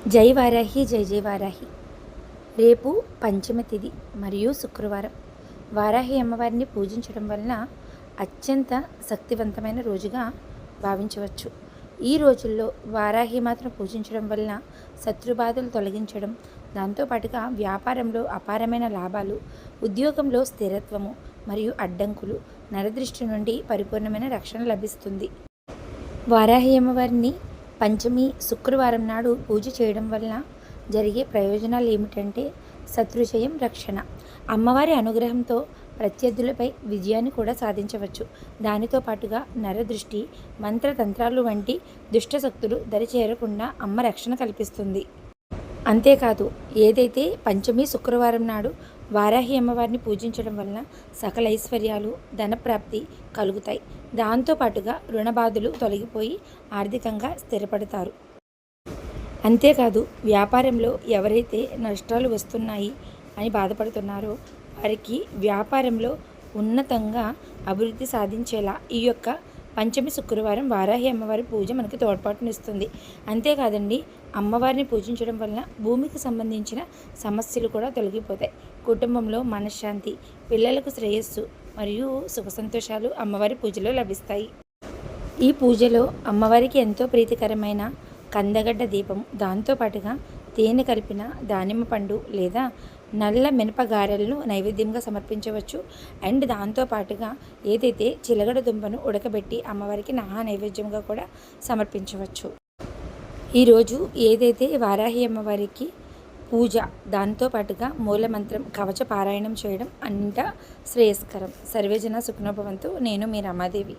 జై వారాహి జై జై వారాహి. రేపు పంచమి తిథి మరియు శుక్రవారం. వారాహి అమ్మవారిని పూజించడం వలన అత్యంత శక్తివంతమైన రోజుగా భావించవచ్చు. ఈ రోజుల్లో వారాహి మాత్రం పూజించడం వలన శత్రుబాధలు తొలగించడం, దాంతోపాటుగా వ్యాపారంలో అపారమైన లాభాలు, ఉద్యోగంలో స్థిరత్వము మరియు అడ్డంకులు, నరదృష్టి నుండి పరిపూర్ణమైన రక్షణ లభిస్తుంది. వారాహి అమ్మవారిని పంచమి శుక్రవారం నాడు పూజ చేయడం వలన జరిగే ప్రయోజనాలు ఏమిటంటే శత్రుజయం, రక్షణ. అమ్మవారి అనుగ్రహంతో ప్రత్యర్థులపై విజయాన్ని కూడా సాధించవచ్చు. దానితో పాటుగా నరదృష్టి, మంత్రతంత్రాలు వంటి దుష్టశక్తులు దరిచేరకుండా అమ్మ రక్షణ కల్పిస్తుంది. అంతేకాదు, ఏదైతే పంచమి శుక్రవారం నాడు వారాహి అమ్మవారిని పూజించడం వలన సకల ఐశ్వర్యాలు, ధనప్రాప్తి కలుగుతాయి. దాంతోపాటుగా రుణబాధలు తొలగిపోయి ఆర్థికంగా స్థిరపడతారు. అంతేకాదు, వ్యాపారంలో ఎవరైతే నష్టాలు వస్తున్నాయి అని బాధపడుతున్నారో వారికి వ్యాపారంలో ఉన్నతంగా అభివృద్ధి సాధించేలా ఈ యొక్క పంచమి శుక్రవారం వారాహి అమ్మవారి పూజ మనకి తోడ్పాటునిస్తుంది. అంతేకాదండి, అమ్మవారిని పూజించడం వలన భూమికి సంబంధించిన సమస్యలు కూడా తొలగిపోతాయి. కుటుంబంలో మనశ్శాంతి, పిల్లలకు శ్రేయస్సు మరియు సుఖ సంతోషాలు అమ్మవారి పూజలో లభిస్తాయి. ఈ పూజలో అమ్మవారికి ఎంతో ప్రీతికరమైన కందగడ్డ దీపం, దాంతోపాటుగా తేనె కలిపిన దానిమ్మ పండు లేదా నల్ల మినపగారెలను నైవేద్యంగా సమర్పించవచ్చు. అండ్ దాంతోపాటుగా ఏదైతే చిలగడ దుంపను ఉడకబెట్టి అమ్మవారికి నైవేద్యంగా కూడా సమర్పించవచ్చు. ఈరోజు ఏదైతే వారాహి అమ్మవారికి పూజ, దాంతోపాటుగా మూలమంత్రం కవచ పారాయణం చేయడం అంతా శ్రేయస్కరం. సర్వేజన సుఖనోభవంతు. నేను మీ రమాదేవి.